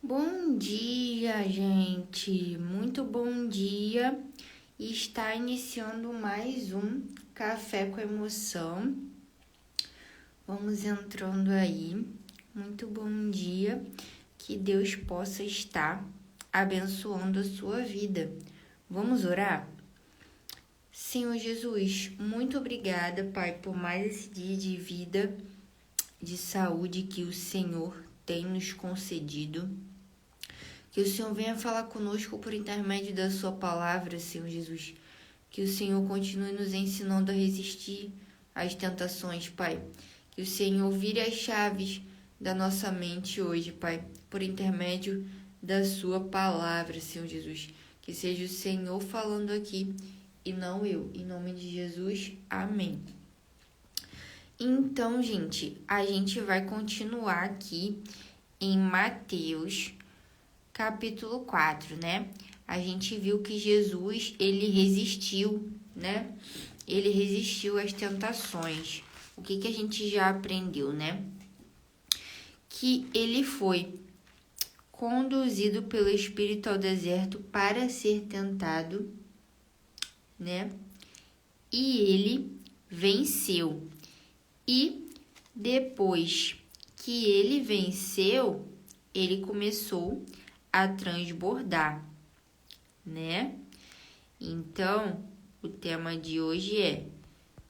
Bom dia, gente! Muito bom dia! Está iniciando mais um Café com Emoção. Vamos entrando aí. Muito bom dia. Que Deus possa estar abençoando a sua vida. Vamos orar? Senhor Jesus, muito obrigada, Pai, por mais esse dia de vida, de saúde que o Senhor tem nos concedido. Que o Senhor venha falar conosco por intermédio da sua palavra, Senhor Jesus. Que o Senhor continue nos ensinando a resistir às tentações, Pai. Que o Senhor vire as chaves da nossa mente hoje, Pai, por intermédio da sua palavra, Senhor Jesus. Que seja o Senhor falando aqui e não eu. Em nome de Jesus, amém. Então, gente, a gente vai continuar aqui em Mateus capítulo 4, né? A gente viu que Jesus, ele resistiu, né? Ele resistiu às tentações. O que a gente já aprendeu, né? Que ele foi conduzido pelo Espírito ao deserto para ser tentado, né? E ele venceu. E depois que ele venceu, ele começou a transbordar, né? Então, o tema de hoje é: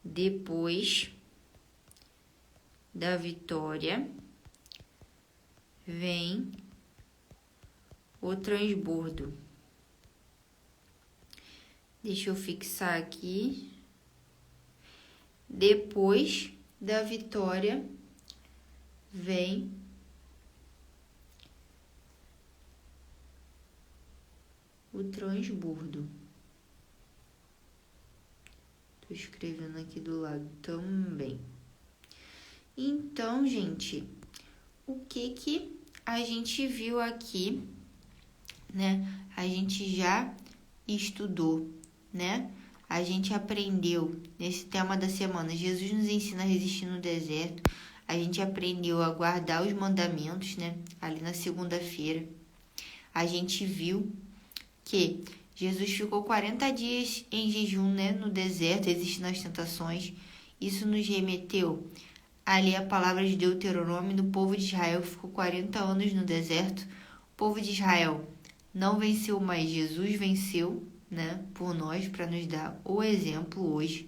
depois da vitória vem o transbordo. Deixa eu fixar aqui. Depois da vitória vem o transbordo. Tô escrevendo aqui do lado também. Então, gente, o que a gente viu aqui, né? A gente já estudou, né? A gente aprendeu nesse tema da semana. Jesus nos ensina a resistir no deserto. A gente aprendeu a guardar os mandamentos, né? Ali na segunda-feira. A gente viu que Jesus ficou 40 dias em jejum, né, no deserto, resistindo às tentações. Isso nos remeteu ali a palavra de Deuteronômio do povo de Israel, que ficou 40 anos no deserto. O povo de Israel não venceu, mas Jesus venceu, né, por nós, para nos dar o exemplo hoje,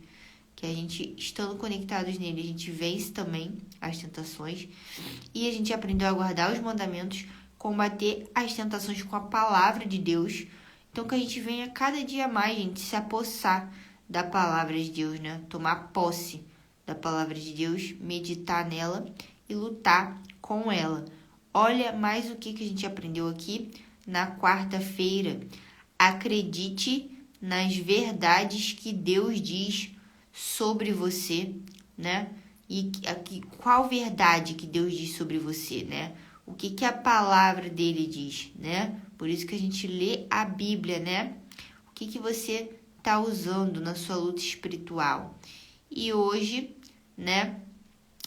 que a gente, estando conectados nele, a gente vence também as tentações. E a gente aprendeu a guardar os mandamentos, combater as tentações com a palavra de Deus. Então, que a gente venha cada dia mais, gente, se apossar da palavra de Deus, né? Tomar posse da palavra de Deus, meditar nela e lutar com ela. Olha mais o que a gente aprendeu aqui na quarta-feira. Acredite nas verdades que Deus diz sobre você, né? E aqui, qual verdade que Deus diz sobre você, né? O que a palavra dele diz, né? Por isso que a gente lê a Bíblia, né? O que você está usando na sua luta espiritual. E hoje, né?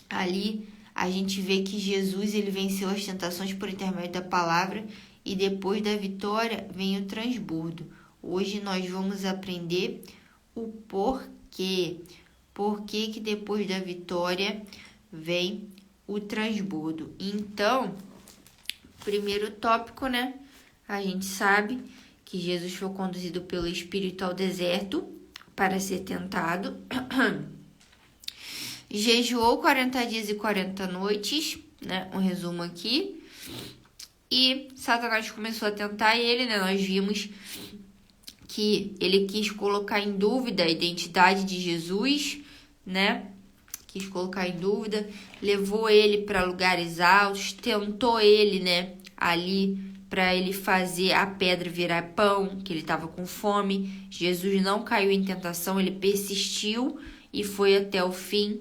Ali a gente vê que Jesus, ele venceu as tentações por intermédio da palavra e depois da vitória vem o transbordo. Hoje nós vamos aprender o porquê. Por que depois da vitória vem o transbordo. Então, primeiro tópico, né? A gente sabe que Jesus foi conduzido pelo Espírito ao deserto para ser tentado. Jejuou 40 dias e 40 noites, né? Um resumo aqui. E Satanás começou a tentar ele, né? Nós vimos que ele quis colocar em dúvida a identidade de Jesus, né? Quis colocar em dúvida, levou ele para lugares altos, tentou ele, né? Ali para ele fazer a pedra virar pão, que ele estava com fome. Jesus não caiu em tentação, ele persistiu e foi até o fim.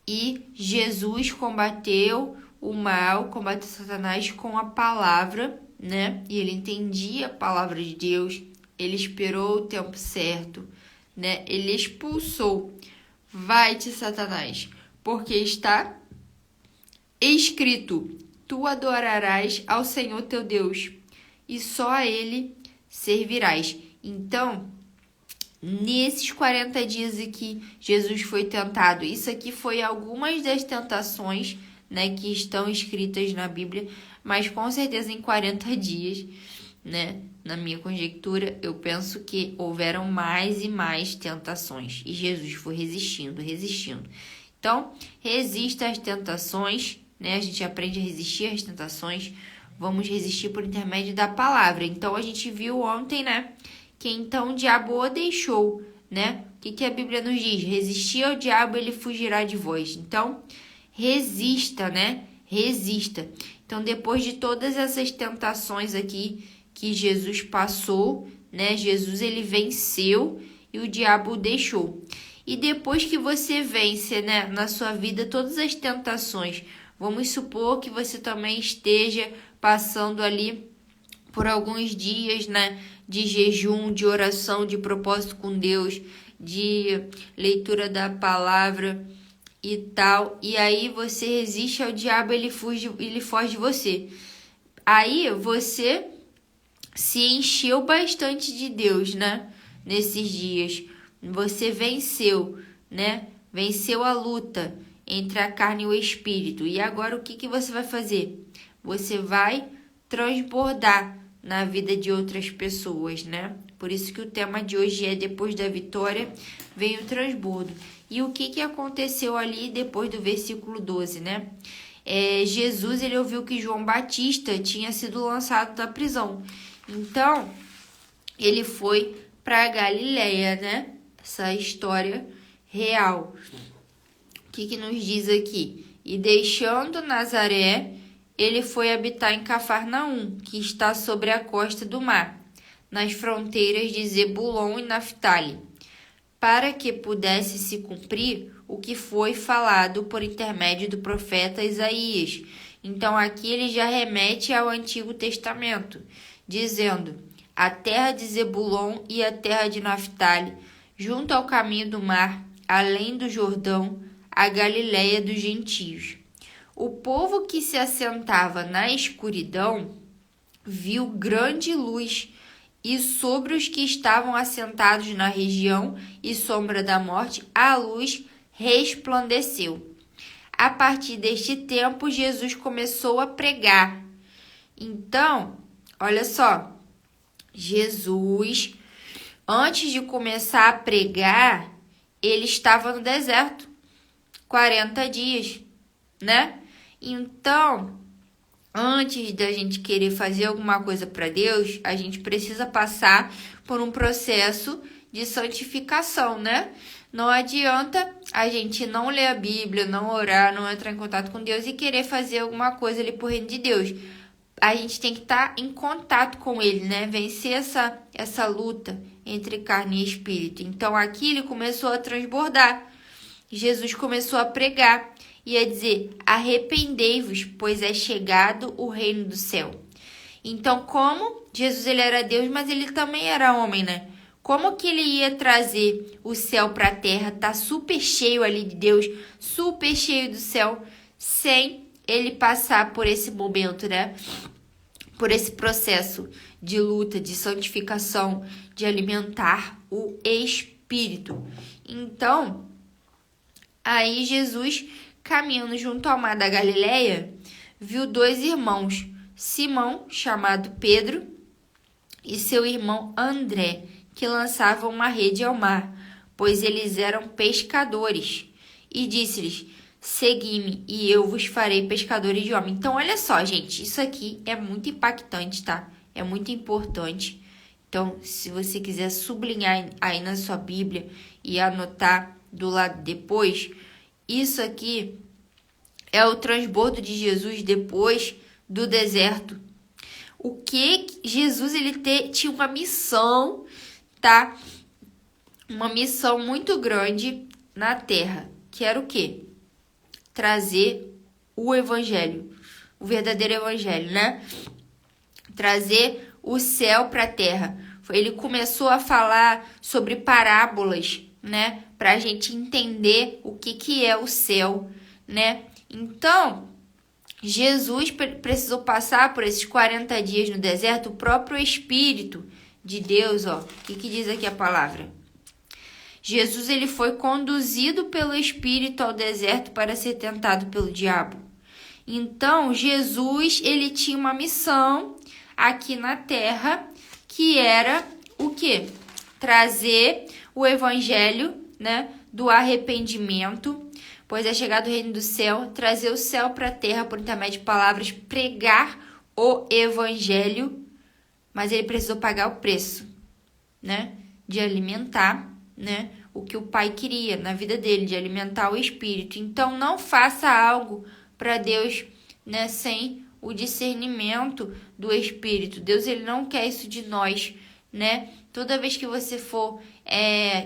E Jesus combateu o mal, combateu Satanás com a palavra, né? E ele entendia a palavra de Deus, ele esperou o tempo certo, né? Ele expulsou: vai-te, Satanás, porque está escrito, tu adorarás ao Senhor teu Deus, e só a Ele servirás. Então, nesses 40 dias aqui, Jesus foi tentado. Isso aqui foi algumas das tentações, né, que estão escritas na Bíblia, mas com certeza em 40 dias, né, na minha conjectura, eu penso que houveram mais e mais tentações. E Jesus foi resistindo. Então, resista às tentações, né? A gente aprende a resistir às tentações. Vamos resistir por intermédio da palavra. Então, a gente viu ontem, né, que então o diabo o deixou, né? O que a Bíblia nos diz? Resistir ao diabo, ele fugirá de vós. Então, resista, né? Resista. Então, depois de todas essas tentações aqui que Jesus passou, né? Jesus, ele venceu e o diabo o deixou. E depois que você vence, né, na sua vida todas as tentações, vamos supor que você também esteja passando ali por alguns dias, né, de jejum, de oração, de propósito com Deus, de leitura da palavra e tal. E aí você resiste ao diabo, ele foge de você. Aí você se encheu bastante de Deus, né, nesses dias. Você venceu, né? Venceu a luta entre a carne e o espírito. E agora o que você vai fazer? Você vai transbordar na vida de outras pessoas, né? Por isso que o tema de hoje é depois da vitória vem o transbordo. E o que aconteceu ali depois do versículo 12, né? Jesus, ele ouviu que João Batista tinha sido lançado da prisão. Então, ele foi para a Galileia, né? Essa história real. O que nos diz aqui? E deixando Nazaré, ele foi habitar em Cafarnaum, que está sobre a costa do mar, nas fronteiras de Zebulon e Naftali, para que pudesse se cumprir o que foi falado por intermédio do profeta Isaías. Então aqui ele já remete ao Antigo Testamento, dizendo: a terra de Zebulon e a terra de Naftali, junto ao caminho do mar, além do Jordão, a Galileia dos gentios. O povo que se assentava na escuridão viu grande luz, e sobre os que estavam assentados na região e sombra da morte, a luz resplandeceu. A partir deste tempo, Jesus começou a pregar. Então, olha só, Jesus, antes de começar a pregar, ele estava no deserto, 40 dias, né? Então, antes da gente querer fazer alguma coisa para Deus, a gente precisa passar por um processo de santificação, né? Não adianta a gente não ler a Bíblia, não orar, não entrar em contato com Deus e querer fazer alguma coisa ali por reino de Deus. A gente tem que estar em contato com Ele, né? Vencer essa luta entre carne e espírito. Então, aqui ele começou a transbordar. Jesus começou a pregar e a dizer: arrependei-vos, pois é chegado o reino do céu. Então, como Jesus, ele era Deus, mas ele também era homem, né? Como que ele ia trazer o céu para a terra, tá super cheio ali de Deus, super cheio do céu, sem ele passar por esse momento, né? Por esse processo de luta, de santificação, de alimentar o espírito. Então, aí Jesus, caminhando junto ao mar da Galileia, viu dois irmãos, Simão, chamado Pedro, e seu irmão André, que lançavam uma rede ao mar, pois eles eram pescadores. E disse-lhes: segui-me, e eu vos farei pescadores de homens. Então, olha só, gente, isso aqui é muito impactante, tá? É muito importante. Então, se você quiser sublinhar aí na sua Bíblia e anotar do lado depois, isso aqui é o transbordo de Jesus depois do deserto. O que Jesus, ele tinha uma missão, tá? Uma missão muito grande na terra, que era o quê? Trazer o evangelho, o verdadeiro evangelho, né? Trazer o céu para a terra. Ele começou a falar sobre parábolas, né? Para a gente entender o que é o céu, né? Então, Jesus precisou passar por esses 40 dias no deserto, o próprio Espírito de Deus, ó. O que diz aqui a palavra? Jesus, ele foi conduzido pelo Espírito ao deserto para ser tentado pelo diabo. Então, Jesus, ele tinha uma missão aqui na terra, que era o quê? Trazer o evangelho, né, do arrependimento, pois é chegado o reino do céu, trazer o céu para a terra por intermédio de palavras, pregar o evangelho, mas ele precisou pagar o preço, né, de alimentar, né, o que o Pai queria na vida dele, de alimentar o Espírito. Então, não faça algo para Deus, né, sem o discernimento do Espírito. Deus, ele não quer isso de nós, né? Toda vez que você for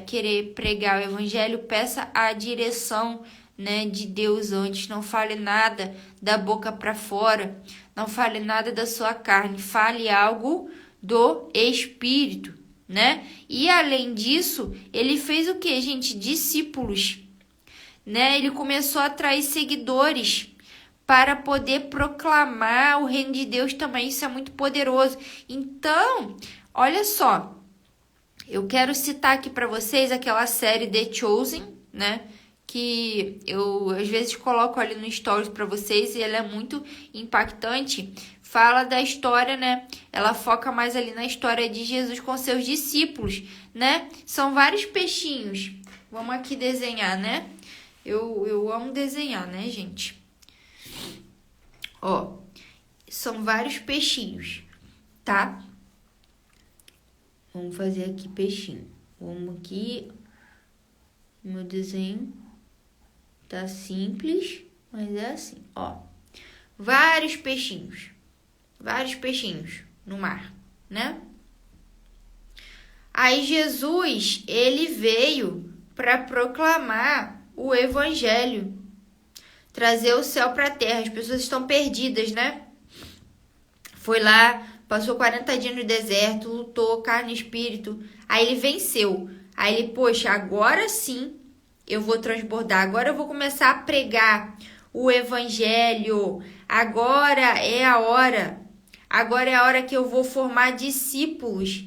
querer pregar o evangelho, peça a direção, né, de Deus antes. Não fale nada da boca para fora, não fale nada da sua carne, fale algo do Espírito, né? E além disso, ele fez o que, gente? Discípulos, né? Ele começou a atrair seguidores para poder proclamar o reino de Deus também. Isso é muito poderoso. Então, olha só, eu quero citar aqui para vocês aquela série The Chosen, né? Que eu às vezes coloco ali no stories para vocês e ela é muito impactante. Fala da história, né? Ela foca mais ali na história de Jesus com seus discípulos, né? São vários peixinhos. Vamos aqui desenhar, né? Eu amo desenhar, né, gente? Ó, são vários peixinhos, tá? Vamos fazer aqui peixinho. Vamos aqui. Meu desenho tá simples, mas é assim, ó. Vários peixinhos no mar, né? Aí Jesus, ele veio para proclamar o evangelho, trazer o céu para a terra. As pessoas estão perdidas, né? Foi lá, passou 40 dias no deserto, lutou, carne e espírito. Aí ele venceu. Aí ele, poxa, agora sim eu vou transbordar. Agora eu vou começar a pregar o evangelho. Agora é a hora. Agora é a hora que eu vou formar discípulos.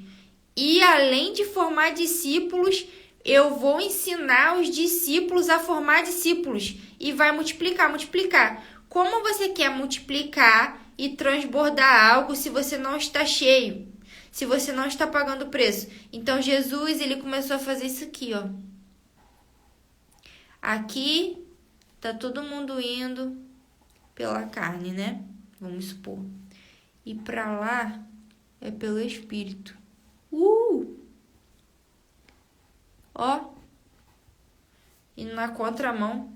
E além de formar discípulos, eu vou ensinar os discípulos a formar discípulos. E vai multiplicar. Como você quer multiplicar e transbordar algo se você não está cheio? Se você não está pagando o preço? Então, Jesus, ele começou a fazer isso aqui, ó. Aqui tá todo mundo indo pela carne, né? Vamos supor. E para lá é pelo Espírito. Ó. Indo na contramão,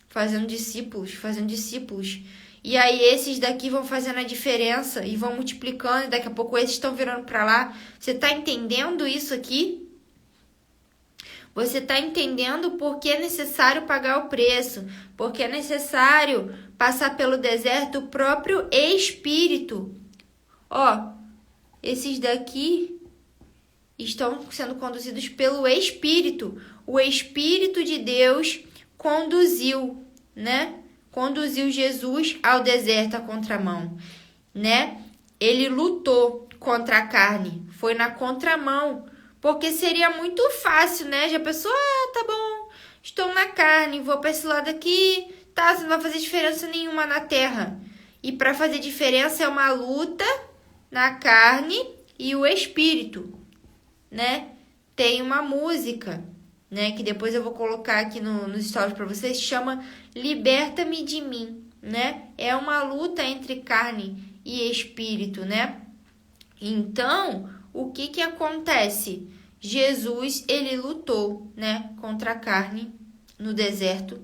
fazendo discípulos. E aí esses daqui vão fazendo a diferença e vão multiplicando, e daqui a pouco esses estão virando para lá. Você tá entendendo isso aqui? Você tá entendendo por que é necessário pagar o preço? Porque é necessário passar pelo deserto o próprio Espírito. Ó, esses daqui estão sendo conduzidos pelo Espírito. O Espírito de Deus conduziu, né? Conduziu Jesus ao deserto à contramão, né? Ele lutou contra a carne, foi na contramão, porque seria muito fácil, né? Já pensou, tá bom, estou na carne, vou para esse lado aqui, tá, não vai fazer diferença nenhuma na terra. E para fazer diferença é uma luta na carne e o Espírito, né? Tem uma música, né, que depois eu vou colocar aqui nos stories para vocês, chama Liberta-me de mim, né? É uma luta entre carne e espírito, né? Então, o que acontece? Jesus, ele lutou, né, contra a carne no deserto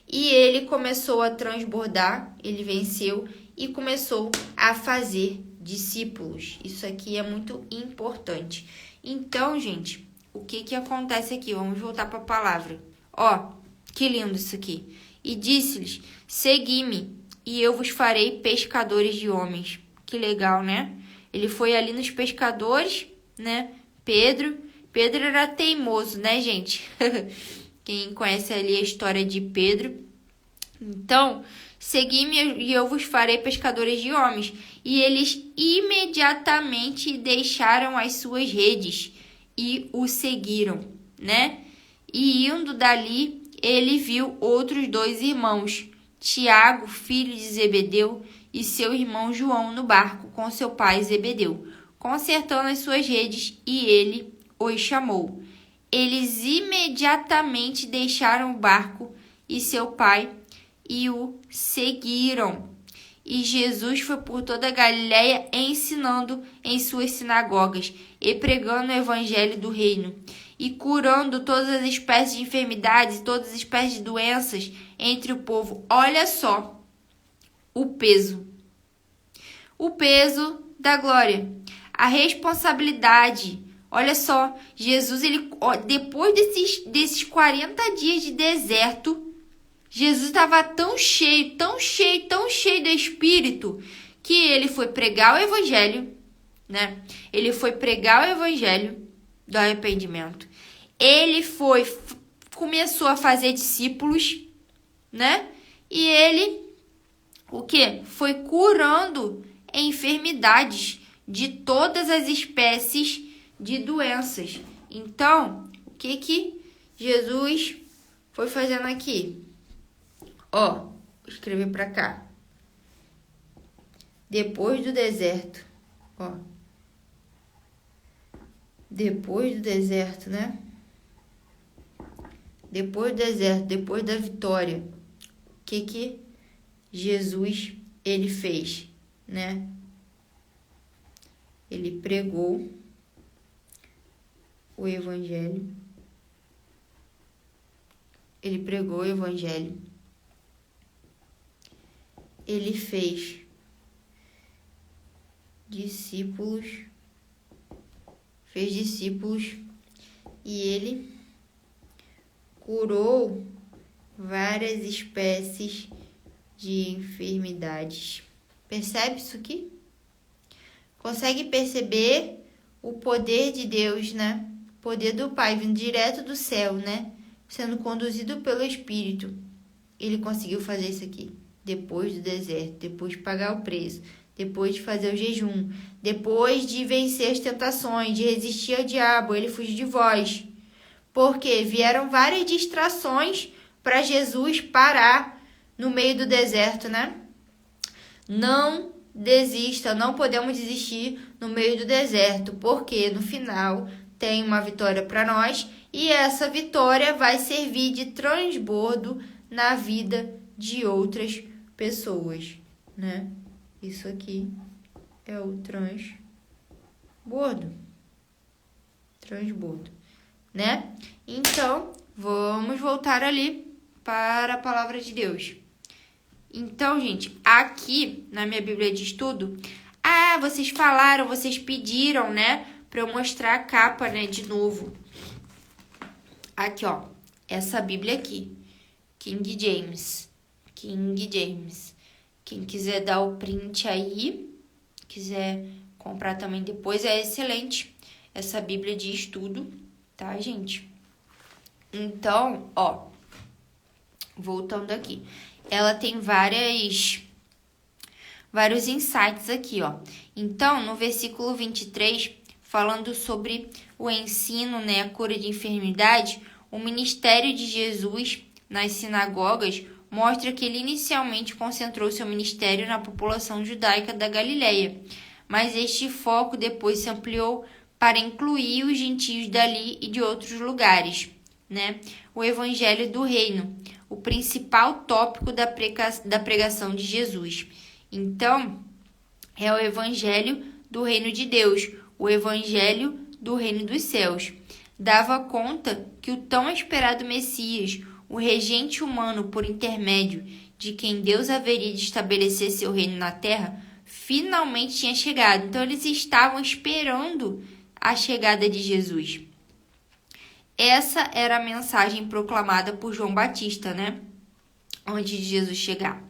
e ele começou a transbordar, ele venceu e começou a fazer discípulos. Isso aqui é muito importante. Então, gente, o que acontece aqui? Vamos voltar para a palavra. Ó, que lindo isso aqui. E disse-lhes, segui-me, e eu vos farei pescadores de homens. Que legal, né? Ele foi ali nos pescadores, né? Pedro era teimoso, né, gente? Quem conhece ali a história de Pedro. Então, segui-me e eu vos farei pescadores de homens. E eles imediatamente deixaram as suas redes e o seguiram, né? E indo dali, ele viu outros 2 irmãos, Tiago, filho de Zebedeu, e seu irmão João no barco com seu pai Zebedeu, consertando as suas redes, e ele os chamou. Eles imediatamente deixaram o barco e seu pai e o seguiram. E Jesus foi por toda a Galiléia ensinando em suas sinagogas e pregando o evangelho do reino e curando todas as espécies de enfermidades e todas as espécies de doenças entre o povo. Olha só o peso da glória, a responsabilidade. Olha só, Jesus, depois desses 40 dias de deserto, Jesus estava tão cheio do Espírito, que ele foi pregar o evangelho, né? Ele foi pregar o evangelho do arrependimento. Ele começou a fazer discípulos, né? E ele, o quê? Foi curando enfermidades de todas as espécies de doenças. Então, o que Jesus foi fazendo aqui? Ó, vou escrever para cá. Depois do deserto, ó. Depois do deserto, né? Depois do deserto, depois da vitória, o que Jesus ele fez, né? Ele pregou o evangelho. Ele pregou o evangelho. Ele fez discípulos. E ele curou várias espécies de enfermidades. Percebe isso aqui? Consegue perceber o poder de Deus, né? O poder do Pai vindo direto do céu, né? Sendo conduzido pelo Espírito. Ele conseguiu fazer isso aqui. Depois do deserto, depois de pagar o preço, depois de fazer o jejum, depois de vencer as tentações, de resistir ao diabo, ele fugiu de vós. Porque vieram várias distrações para Jesus parar no meio do deserto, né? Não desista, não podemos desistir no meio do deserto, porque no final tem uma vitória para nós e essa vitória vai servir de transbordo na vida de outras pessoas, né? Isso aqui é o transbordo, né? Então, vamos voltar ali para a palavra de Deus. Então, gente, aqui na minha Bíblia de estudo, vocês falaram, vocês pediram, né, para eu mostrar a capa, né, de novo. Aqui, ó, essa Bíblia aqui, King James. Quem quiser dar o print aí, quiser comprar também depois, é excelente essa Bíblia de estudo, tá, gente? Então, ó, voltando aqui, ela tem vários insights aqui, ó. Então, no versículo 23, falando sobre o ensino, né, a cura de enfermidade, o ministério de Jesus nas sinagogas mostra que ele inicialmente concentrou seu ministério na população judaica da Galileia, mas este foco depois se ampliou para incluir os gentios dali e de outros lugares, né? O evangelho do reino, o principal tópico da pregação de Jesus. Então, é o evangelho do reino de Deus, o evangelho do reino dos céus. Dava conta que o tão esperado Messias, o regente humano por intermédio de quem Deus haveria de estabelecer seu reino na terra, finalmente tinha chegado. Então, eles estavam esperando a chegada de Jesus. Essa era a mensagem proclamada por João Batista, né? Antes de Jesus chegar.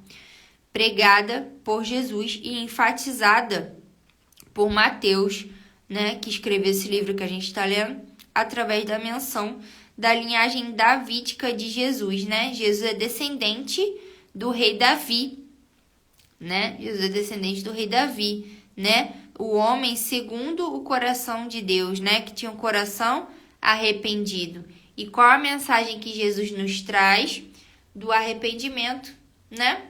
Pregada por Jesus e enfatizada por Mateus, né? Que escreveu esse livro que a gente está lendo, através da menção da linhagem davídica de Jesus, né? Jesus é descendente do rei Davi, né? Jesus é descendente do rei Davi, né? O homem segundo o coração de Deus, né? Que tinha um coração arrependido. E qual a mensagem que Jesus nos traz? Do arrependimento, né?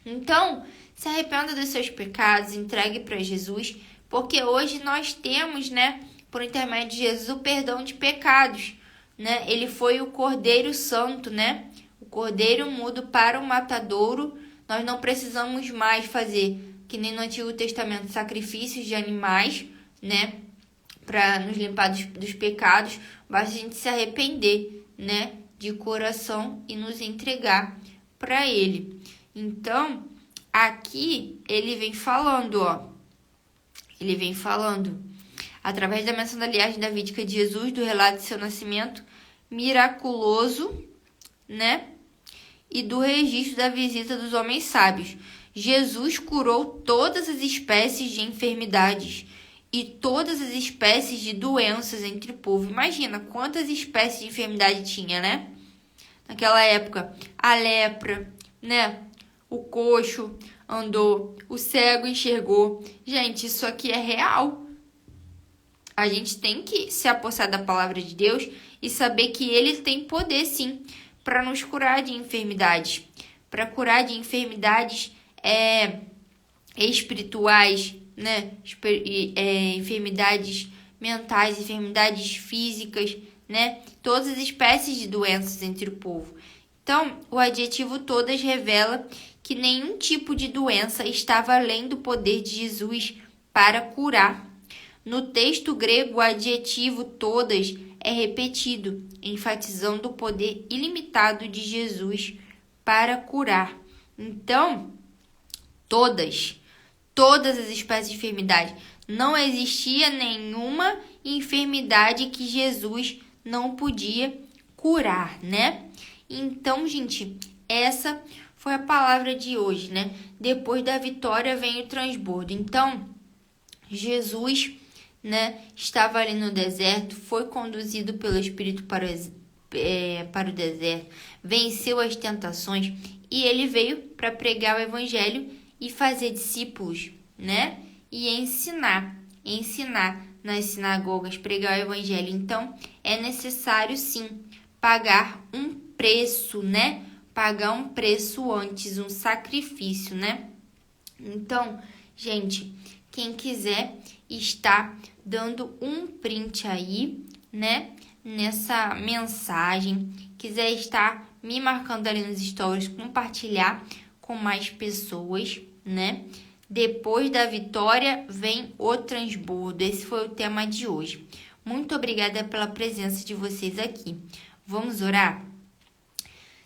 Então, se arrependa dos seus pecados, entregue para Jesus, porque hoje nós temos, né, por intermédio de Jesus, o perdão de pecados, né? Ele foi o Cordeiro Santo, né? O Cordeiro mudo para o matadouro. Nós não precisamos mais fazer, que nem no Antigo Testamento, sacrifícios de animais, né? Para nos limpar dos pecados. Basta a gente se arrepender, né? De coração e nos entregar para Ele. Então, aqui ele vem falando, ó. Ele vem falando, através da menção da linhagem davídica de Jesus, do relato de seu nascimento miraculoso, né? E do registro da visita dos homens sábios. Jesus curou todas as espécies de enfermidades e todas as espécies de doenças entre o povo. Imagina quantas espécies de enfermidade tinha, né? Naquela época, a lepra, né? O coxo andou, o cego enxergou. Gente, isso aqui é real. A gente tem que se apossar da palavra de Deus e saber que Ele tem poder, sim, para nos curar de enfermidades. Para curar de enfermidades espirituais, né? Enfermidades mentais, enfermidades físicas, né? Todas as espécies de doenças entre o povo. Então, o adjetivo todas revela que nenhum tipo de doença estava além do poder de Jesus para curar. No texto grego, o adjetivo todas é repetido, enfatizando o poder ilimitado de Jesus para curar. Então, todas as espécies de enfermidade. Não existia nenhuma enfermidade que Jesus não podia curar, né? Então, gente, essa foi a palavra de hoje, né? Depois da vitória vem o transbordo. Então, Jesus, né, estava ali no deserto, foi conduzido pelo Espírito para o deserto, venceu as tentações e ele veio para pregar o evangelho e fazer discípulos, né? E ensinar nas sinagogas, pregar o evangelho. Então, é necessário, sim, pagar um preço, né? Pagar um preço antes, um sacrifício, né? Então, gente, quem quiser está dando um print aí, né? Nessa mensagem, quiser estar me marcando ali nos stories, compartilhar com mais pessoas, né? Depois da vitória vem o transbordo. Esse foi o tema de hoje. Muito obrigada pela presença de vocês aqui. Vamos orar?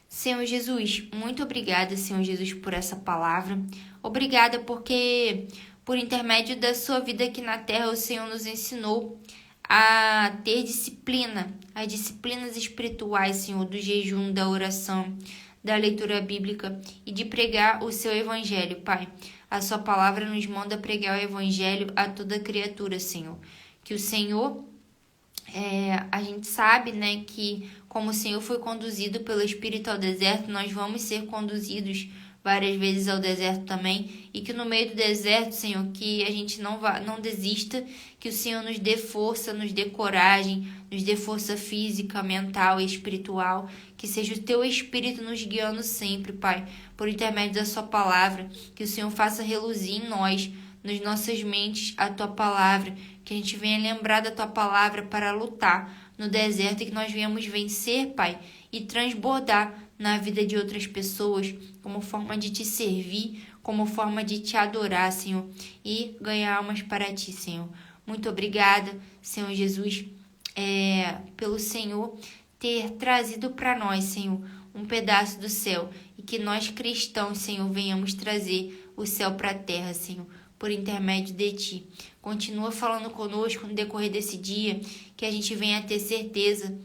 Senhor Jesus, muito obrigada, Senhor Jesus, por essa palavra. Obrigada porque, por intermédio da sua vida aqui na terra, o Senhor nos ensinou a ter disciplina, as disciplinas espirituais, Senhor, do jejum, da oração, da leitura bíblica e de pregar o seu evangelho, Pai. A sua palavra nos manda pregar o evangelho a toda criatura, Senhor. Que o Senhor, a gente sabe, né, que como o Senhor foi conduzido pelo Espírito ao deserto, nós vamos ser conduzidos várias vezes ao deserto também, e que no meio do deserto, Senhor, que a gente não desista, que o Senhor nos dê força, nos dê coragem, nos dê força física, mental e espiritual, que seja o Teu Espírito nos guiando sempre, Pai, por intermédio da Sua palavra, que o Senhor faça reluzir em nós, nas nossas mentes, a Tua palavra, que a gente venha lembrar da Tua palavra para lutar no deserto e que nós venhamos vencer, Pai, e transbordar na vida de outras pessoas, como forma de Te servir, como forma de Te adorar, Senhor, e ganhar almas para Ti, Senhor. Muito obrigada, Senhor Jesus, pelo Senhor ter trazido para nós, Senhor, um pedaço do céu, e que nós cristãos, Senhor, venhamos trazer o céu para a terra, Senhor, por intermédio de Ti. Continua falando conosco no decorrer desse dia, que a gente venha ter certeza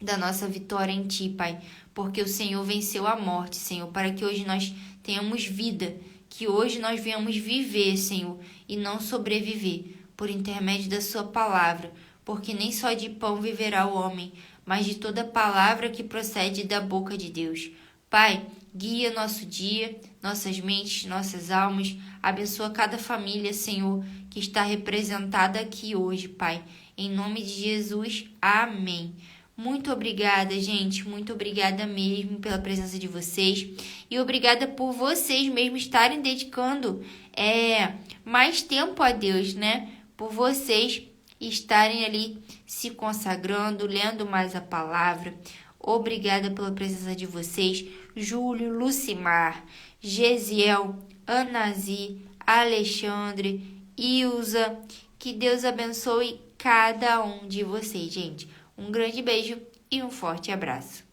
da nossa vitória em Ti, Pai, porque o Senhor venceu a morte, Senhor, para que hoje nós tenhamos vida, que hoje nós venhamos viver, Senhor, e não sobreviver, por intermédio da Sua palavra, porque nem só de pão viverá o homem, mas de toda palavra que procede da boca de Deus. Pai, Guia nosso dia, nossas mentes, nossas almas. Abençoa cada família, Senhor, que está representada aqui hoje, Pai. Em nome de Jesus, amém. Muito obrigada, gente. Muito obrigada mesmo pela presença de vocês. E obrigada por vocês mesmo estarem dedicando mais tempo a Deus, né? Por vocês estarem ali se consagrando, lendo mais a palavra. Obrigada pela presença de vocês. Júlio, Lucimar, Gesiel, Anazi, Alexandre, Ilza. Que Deus abençoe cada um de vocês, gente. Um grande beijo e um forte abraço.